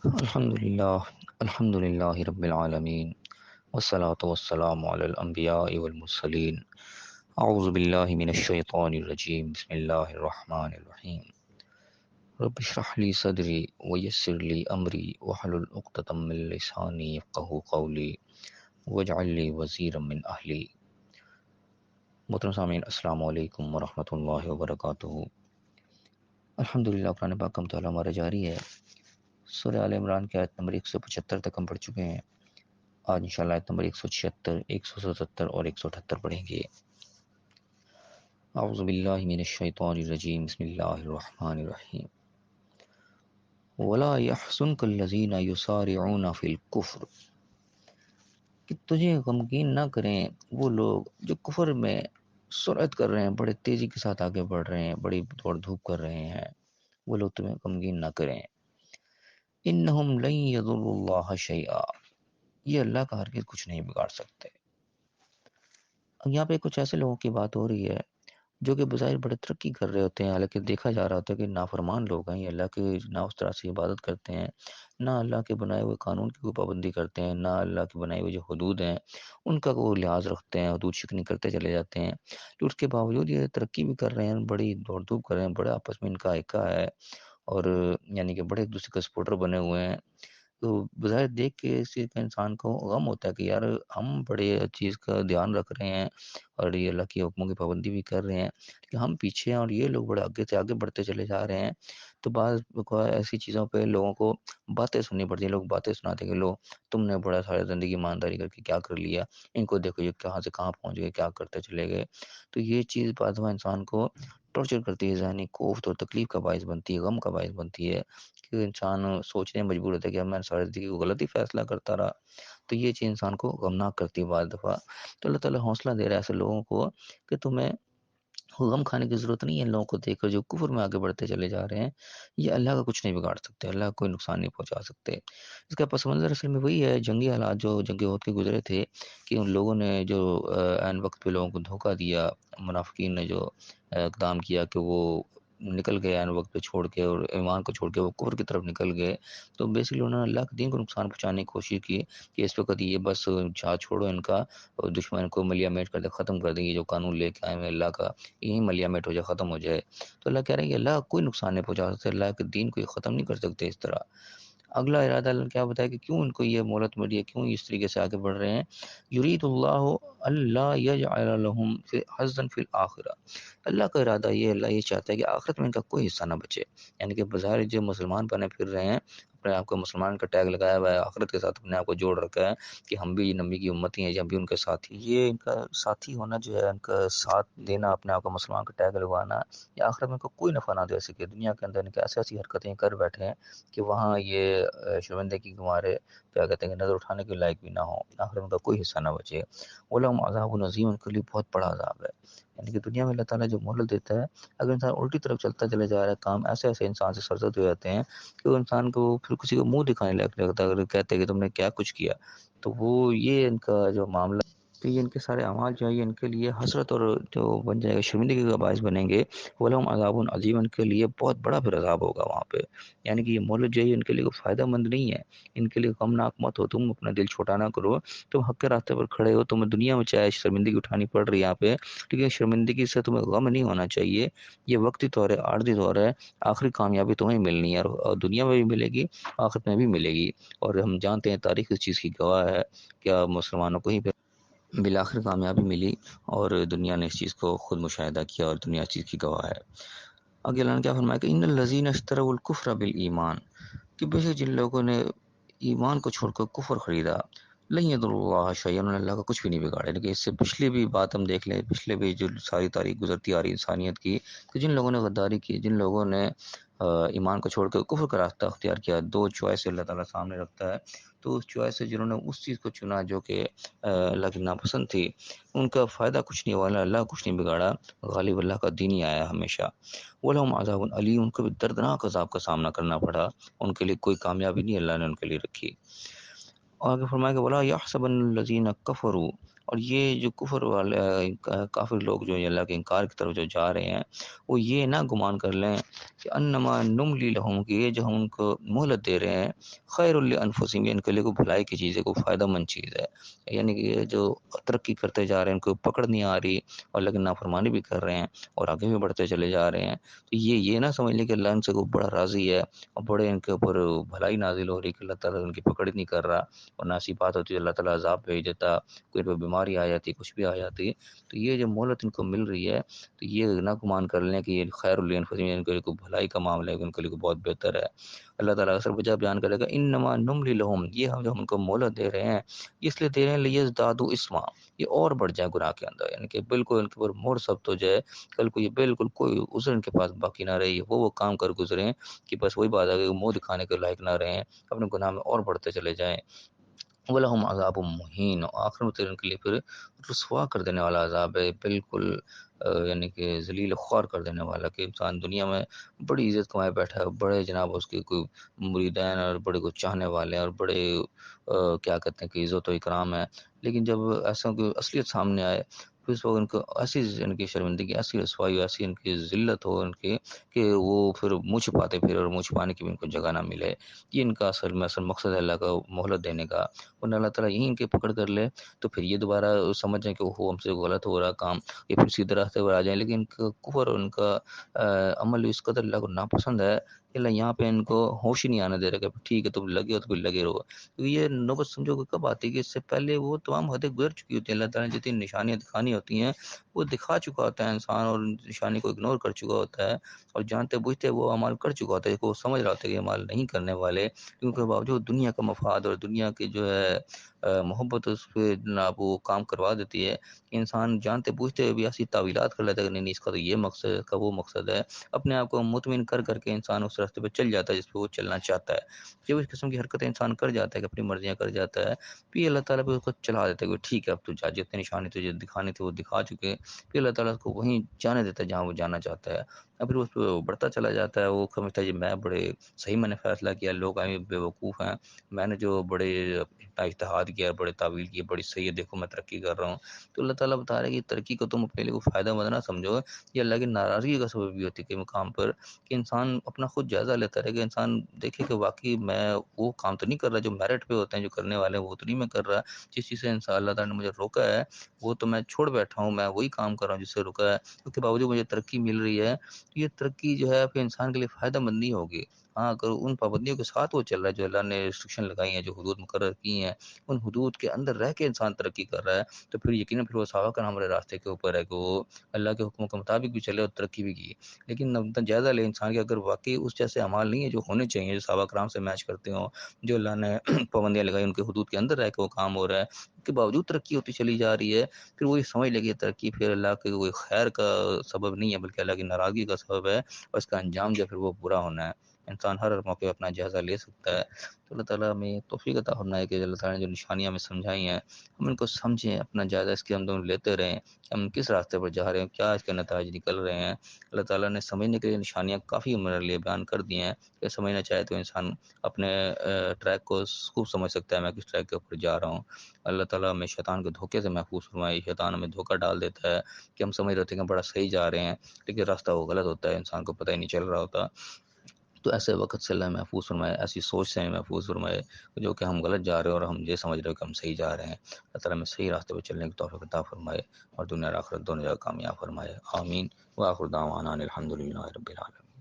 الحمد للہ رب العالمین والصلاة والسلام علی الانبیاء والمرسلین اعوذ باللہ من الشیطان الرجیم بسم اللہ الرحمن الرحیم رب اشرح لی صدری ویسر لی امری واحلل عقدۃ من لسانی یفقہوا قولی واجعل لی وزیرا من اہلی۔ محترم سامعین، السلام علیکم ورحمۃ اللہ وبرکاتہ۔ الحمدللہ قرآن پاک کا مطالعہ ہمارا جاری ہے۔ سورہ آل عمران کی آیت نمبر 175 تک ہم پڑھ چکے ہیں۔ آج انشاءاللہ آیت نمبر 176، 177 اور 178 پڑھیں گے۔ اعوذ باللہ من الشیطان الرجیم بسم اللہ الرحمن الرحیم ولا يحزنك الذين يسارعون في الكفر، کہ تجھے غمگین نہ کریں وہ لوگ جو کفر میں سرعت کر رہے ہیں، بڑے تیزی کے ساتھ آگے بڑھ رہے ہیں، بڑی دوڑ دھوپ کر رہے ہیں، وہ لوگ تمہیں غمگین نہ کریں۔ انہم لن يضروا اللہ شیئا، یہ اللہ کا ہرگز کچھ نہیں بگاڑ سکتے۔ یہاں پہ کچھ ایسے لوگوں کی بات ہو رہی ہے جو کہ بظاہر بڑے ترقی کر رہے ہوتے ہیں، حالانکہ دیکھا جا رہا ہوتا ہے کہ نافرمان لوگ ہیں، یہ اللہ کی نہ اس طرح سے عبادت کرتے ہیں، نہ اللہ کے بنائے ہوئے قانون کی کوئی پابندی کرتے ہیں، نہ اللہ کے بنائے ہوئے جو حدود ہیں ان کا وہ لحاظ رکھتے ہیں، حدود شکنی کرتے چلے جاتے ہیں۔ تو اس کے باوجود یہ ترقی بھی کر رہے ہیں، بڑی دوڑ دھوپ کر رہے ہیں، بڑا آپس میں ان کا ایکا ہے، اور یعنی کہ بڑے ایک دوسرے کے سپورٹر بنے ہوئے ہیں۔ تو بظاہر دیکھ کے اس چیز کا انسان کو غم ہوتا ہے کہ یار ہم بڑے چیز کا دھیان رکھ رہے ہیں اور یہ اللہ کی حکموں کی پابندی بھی کر رہے ہیں، کہ ہم پیچھے ہیں اور یہ لوگ بڑے آگے سے آگے بڑھتے چلے جا رہے ہیں۔ تو بعض ایسی چیزوں پہ لوگوں کو باتیں سننی پڑتی ہیں، لوگ باتیں سناتے ہیں کہ لو تم نے بڑا سارا زندگی ایمانداری کر کے کیا کر لیا، ان کو دیکھو یہ کہاں سے کہاں پہنچ گئے، کیا کرتے چلے گئے۔ تو یہ چیز بعض دفعہ انسان کو ٹارچر کرتی ہے، ذہنی کوفت اور تکلیف کا باعث بنتی ہے، غم کا باعث بنتی ہے، کہ انسان سوچنے مجبور ہوتا ہے کہ اب میں ساری زندگی کو غلطی فیصلہ کرتا رہا۔ تو یہ چیز انسان کو غمناک کرتی ہے بعض دفعہ۔ تو اللہ تعالیٰ حوصلہ دے رہا ہے ایسے لوگوں کو کہ تمہیں غم کھانے کی ضرورت نہیں ہے۔ ان لوگوں کو دیکھ کر جو کفر میں آگے بڑھتے چلے جا رہے ہیں، یہ اللہ کا کچھ نہیں بگاڑ سکتے، اللہ کا کوئی نقصان نہیں پہنچا سکتے۔ اس کا پس منظر اصل میں وہی ہے، جنگی حالات جو جنگ عہد کے گزرے تھے، کہ ان لوگوں نے جو عین وقت پہ لوگوں کو دھوکہ دیا، منافقین نے جو اقدام کیا کہ وہ نکل گئے عین وقت پہ چھوڑ کے، اور ایمان کو چھوڑ کے وہ کفر کی طرف نکل گئے۔ تو بیسکلی انہوں نے اللہ کے دین کو نقصان پہنچانے کی کوشش کی کہ اس وقت یہ بس جہاد چھوڑو ان کا، اور دشمن کو ملیا میٹ کر دے، ختم کر دیں، یہ جو قانون لے کے آئے ہیں اللہ کا یہی ملیا میٹ ہو جائے، ختم ہو جائے۔ تو اللہ کہہ رہے ہیں کہ اللہ کوئی نقصان نہیں پہنچا سکتے، اللہ کے دین کو یہ ختم نہیں کر سکتے اس طرح۔ اگلا ارادہ اللہ نے کیا بتایا کہ کیوں ان کو یہ مہلت ملی ہے، کیوں اس طریقے سے آگے بڑھ رہے ہیں۔ یرید اللہ اللہ یجعل لهم حظا فی الآخرہ، اللہ کا ارادہ یہ، اللہ یہ چاہتا ہے کہ آخرت میں ان کا کوئی حصہ نہ بچے۔ یعنی کہ بظاہر جو مسلمان بنے پھر رہے ہیں، اپنے آپ کو مسلمان کا ٹیگ لگایا ہوا ہے، آخرت کے ساتھ اپنے آپ کو جوڑ رکھا ہے کہ ہم بھی نبی کی امتی ہیں، ہم بھی ان کے ساتھی۔ یہ ان کا ساتھی ہونا جو ہے، ان کا ساتھ دینا، اپنے آپ کو مسلمان کا ٹیگ لگوانا، یہ آخرت میں کوئی نفع نہ دے سکے۔ دنیا کے اندر ان کے ایسی ایسی حرکتیں کر بیٹھے ہیں کہ وہاں یہ شرمندگی کے مارے کیا کہتے ہیں کہ نظر اٹھانے کے لائق بھی نہ ہو، آخرت میں ان کا کوئی حصہ نہ بچے۔ وَلَهُمْ عَذَابٌ عَظِيمٌ، ان کے لیے بہت بڑا عذاب ہے۔ یعنی کہ دنیا میں اللہ تعالیٰ جو مہلت دیتا ہے، اگر انسان الٹی طرف چلتا چلے جا رہا ہے، کام ایسے ایسے انسان سے سرزد ہو جاتے ہیں کہ وہ انسان کو پھر کسی کو منہ دکھانے لائق نہیں لگتا، اگر کہتے ہیں کہ تم نے کیا کچھ کیا، تو وہ یہ ان کا جو معاملہ، تو یہ ان کے سارے اعمال جو ہیں یہ ان کے لیے حسرت اور جو بن جائے گا، شرمندگی کا باعث بنیں گے۔ وَلَهُمْ عَذَابٌ عَظِيمٌ، ان کے لیے بہت بڑا پھر عذاب ہوگا وہاں پہ۔ یعنی کہ یہ مہلت جو ہے ان کے لیے کوئی فائدہ مند نہیں ہے، ان کے لیے غمناک مت ہو، تم اپنا دل چھوٹا نہ کرو، تم حق کے راستے پر کھڑے ہو، تمہیں دنیا میں چاہے شرمندگی اٹھانی پڑ رہی ہے یہاں پہ، لیکن شرمندگی سے تمہیں غم نہیں ہونا چاہیے۔ یہ وقتی طور ہے، عارضی طور ہے، آخری کامیابی تمہیں ملنی ہے، اور دنیا میں بھی ملے گی، آخرت میں بھی ملے گی۔ اور ہم جانتے ہیں تاریخ اس چیز کی گواہ ہے، کیا مسلمانوں کو ہی بالآخر کامیابی ملی، اور دنیا نے اس چیز کو خود مشاہدہ کیا، اور دنیا اس چیز کی گواہ ہے۔ آگے اللہ نے کیا فرمایا کہ ان الذین اشتروا الکفر بالایمان، کہ بے شک جن لوگوں نے ایمان کو چھوڑ کر کفر خریدا، لن یضروا اللہ شیئا، انہوں نے اللہ کا کچھ بھی نہیں بگاڑا۔ لیکن اس سے پچھلی بھی بات ہم دیکھ لیں، پچھلے بھی جو ساری تاریخ گزرتی آ رہی انسانیت کی، کہ جن لوگوں نے غداری کی، جن لوگوں نے ایمان کو چھوڑ کر کفر کا راستہ اختیار کیا، دو چوائس اللہ تعالیٰ سامنے رکھتا ہے، تو اس چوائس سے جنہوں نے اس چیز کو چنا جو کہ اللہ کی ناپسند تھی، ان کا فائدہ کچھ نہیں ہوا، اللہ کچھ نہیں بگاڑا، غالب اللہ کا دین ہی آیا ہمیشہ۔ وَلَهُمْ عَذَابٌ عَلِيمٌ، ان کو بھی دردناک عذاب کا سامنا کرنا پڑا، ان کے لیے کوئی کامیابی نہیں اللہ نے ان کے لیے رکھی۔ اور آگے فرمایا کہ وَلَا يَحْسَبَنَّ الَّذِينَ كَفَرُوا اور یہ جو کفر والے کافر لوگ جو اللہ کے انکار کی طرف جو جا رہے ہیں، وہ یہ نہ گمان کر لیں کہ انما نملی لہم، کہ یہ جو ہم ان کو مہلت دے رہے ہیں، خیر لانفسہم، ان کے لیے کوئی بھلائی کی چیز ہے، کوئی فائدہ مند چیز ہے، یعنی کہ یہ جو ترقی کرتے جا رہے ہیں ان کو پکڑ نہیں آ رہی اور لیکن نافرمانی بھی کر رہے ہیں اور آگے بھی بڑھتے چلے جا رہے ہیں، تو یہ نہ سمجھ لیں کہ اللہ ان سے کوئی بڑا راضی ہے اور بڑے ان کے اوپر بھلائی نازل ہو رہی کہ اللہ تعالیٰ ان کی پکڑ نہیں کر رہا، اور نہ ایسی بات ہوتی ہے اللہ تعالیٰ عذاب بھیج دیتا، کوئی پہ بیماری آ جاتی، کچھ بھی آ جاتی، تو یہ جو مہلت ان کو مل رہی ہے تو یہ نہ گمان کر لیں کہ یہ خیر لانفسہم، ان کے لیے کوئی بھلائی کا معاملہ ہے، ان کے لیے کوئی بہت بہتر ہے۔ اللہ تعالیٰ اکثر بجا بیان کرے گا انما نملی لہم، یہ ہم جو ان کو مہلت دے رہے ہیں اس لیے دے رہے ہیں لیزدادوا اسما، یہ اور بڑھ جائے گناہ کے اندر، یعنی کہ بالکل ان کے اوپر مہر ثبت ہو جائے، کل کو یہ بالکل کوئی عذر ان کے پاس باقی نہ رہی، وہ کام کر گزریں کہ بس وہی بات ہے کہ منہ دکھانے کے لائق نہ رہیں، اپنے گناہ میں اور بڑھتے چلے جائیں۔ وَلَهُمْ عَذَابٌ مُّهِينٌ، اور آخر میں تو ان کے لیے پھر رسوا کر دینے والا عذاب ہے، بالکل یعنی کہ ذلیل و خوار کر دینے والا، کہ انسان دنیا میں بڑی عزت کمائے بیٹھا ہے، بڑے جناب اس کے کوئی مریدین اور بڑے کو چاہنے والے ہیں اور بڑے کیا کہتے ہیں کہ عزت و اکرام ہے، لیکن جب ایسا کوئی اصلیت سامنے آئے پھر اس وقت ان کو ایسی ان کی شرمندگی، ایسی رسوائی، ایسی ان کی ذلت ہو ان کی کہ وہ پھر منہ چھپاتے پھر، اور منہ چھپانے کی بھی ان کو جگہ نہ ملے، یہ ان کا اصل مقصد ہے اللہ کا مہلت دینے کا، ورنہ اللہ تعالیٰ یہیں ان کے پکڑ کر لے تو پھر یہ دوبارہ سمجھ جائیں کہ وہ ہم سے غلط ہو رہا کام، یہ پھر سیدھے راستے پر آ جائیں، لیکن ان کا کفر اور ان کا عمل اس قدر اللہ کو ناپسند ہے کہ اللہ یہاں پہ ان کو ہوش ہی نہیں آنے دے رہا کہ ٹھیک ہے تم لگے ہو تو پھر لگے رہو، تو یہ نوبت سمجھو کہ کب آتی ہے کہ اس سے پہلے وہ تمام حدیں گزر چکی ہوتی ہیں، اللہ تعالیٰ نے جتنی نشانیاں دکھانی ہوتی ہیں وہ دکھا چکا ہوتا ہے انسان، اور نشانی کو اگنور کر چکا ہوتا ہے، اور جانتے بوجھتے وہ عمل کر چکا ہوتا ہے کہ وہ سمجھ رہا ہوتا ہے کہ یہ عمل نہیں کرنے والے، کیونکہ باوجود دنیا کا مفاد اور دنیا کی جو ہے محبت اس پہ جناب وہ کام کروا دیتی ہے کہ انسان جانتے بوجھتے ہوئے بھی ایسی تعویلات کر لیتا ہے کہ نہیں اس کا تو یہ مقصد ہے، اس کا وہ مقصد ہے، اپنے آپ کو مطمئن کر کر کے انسان اس راستے پہ چل جاتا ہے جس پہ وہ چلنا چاہتا ہے، جب اس قسم کی حرکتیں انسان کر جاتا ہے کہ اپنی مرضیاں کر جاتا ہے، پھر اللہ تعالیٰ پہ اس کو چلا دیتا ہے کہ ٹھیک ہے اب تو جا، جتنے نشانے تجھے دکھانے تھے وہ دکھا چکے، پھر اللہ تعالیٰ اس کو وہیں جانے دیتا ہے جہاں وہ جانا چاہتا ہے، اب پھر اس پہ بڑھتا چلا جاتا ہے، وہ سمجھتا ہے جی میں بڑے صحیح میں نے فیصلہ کیا، لوگ آئے بے وقوف ہیں، میں نے جو بڑے اپنا اجتہاد کیا، بڑے تعویل کی، بڑی صحیح ہے، دیکھو میں ترقی کر رہا ہوں، تو اللہ تعالیٰ بتا رہا ہے کہ ترقی کو تم اپنے لیے کوئی فائدہ مند نہ سمجھو، یہ اللہ کی ناراضگی کا سبب بھی ہوتی ہے کہ مقام پر کہ انسان اپنا خود جائزہ لیتا رہے کہ انسان دیکھے کہ واقعی میں وہ کام تو نہیں کر رہا جو میرٹ پہ ہوتے ہیں، جو کرنے والے ہیں وہ تو نہیں میں کر رہا، جس چیز سے انسان اللہ تعالیٰ نے مجھے روکا ہے وہ تو میں چھوڑ بیٹھا ہوں، میں وہی کام کر رہا ہوں جس سے روکا ہے، اس کے باوجود مجھے ترقی مل رہی ہے، یہ ترقی جو ہے پھر انسان کے لیے فائدہ مند نہیں ہوگی، ہاں اگر ان پابندیوں کے ساتھ وہ چل رہا ہے جو اللہ نے ریسٹرکشن لگائی ہیں، جو حدود مقرر کی ہیں، ان حدود کے اندر رہ کے انسان ترقی کر رہا ہے، تو پھر یقیناً پھر وہ صحابہ کا ہمارے راستے کے اوپر ہے کہ وہ اللہ کے حکموں کے مطابق بھی چلے اور ترقی بھی کی، لیکن جائزہ لے انسان کے اگر واقعی اس جیسے اعمال نہیں ہے جو ہونے چاہیے، جو صحابہ کرام سے میچ کرتے ہوں، جو اللہ نے پابندیاں لگائی ان کے حدود کے اندر رہ کے وہ کام ہو رہا ہے، اس کے باوجود ترقی ہوتی چلی جا رہی ہے، پھر وہی سمجھ لے کہ ترقی پھر اللہ کے کوئی خیر کا سبب نہیں ہے بلکہ اللہ کی ناراضگی کا سبب ہے، اور اس کا انجام جو پھر وہ برا ہونا ہے، انسان ہر موقع پہ اپنا جائزہ لے سکتا ہے، تو اللہ تعالیٰ ہمیں توفیق عطا فرمائے کہ اللہ تعالیٰ نے جو نشانیاں ہمیں سمجھائی ہیں ہم ان کو سمجھیں، اپنا جائزہ اس کے اندر لیتے رہیں کہ ہم کس راستے پر جا رہے ہیں، کیا اس کے نتائج نکل رہے ہیں، اللہ تعالیٰ نے سمجھنے کے لیے نشانیاں کافی ہمارے لیے بیان کر دی ہیں کہ سمجھنا چاہے تو انسان اپنے ٹریک کو خوب سمجھ سکتا ہے میں کس ٹریک کے اوپر جا رہا ہوں، اللہ تعالیٰ ہمیں شیطان کے دھوکے سے محفوظ فرمائے، شیطان ہمیں دھوکہ ڈال دیتا ہے کہ ہم سمجھ رہے ہوتے ہیں کہ بڑا صحیح جا رہے ہیں لیکن راستہ وہ غلط ہوتا ہے، انسان کو پتہ ہی نہیں چل رہا ہوتا، تو ایسے وقت سے اللہ محفوظ فرمائے، ایسی سوچ سے ہمیں محفوظ فرمائے جو کہ ہم غلط جا رہے ہیں اور ہم یہ سمجھ رہے ہیں کہ ہم صحیح جا رہے ہیں، اللہ تعالیٰ ہمیں صحیح راستے پہ چلنے کی توفیق عطا فرمائے اور دنیا اور آخرت دونوں جگہ کامیاب فرمائے، آمین، وآخر دعوانا ان الحمد للہ رب العالمین۔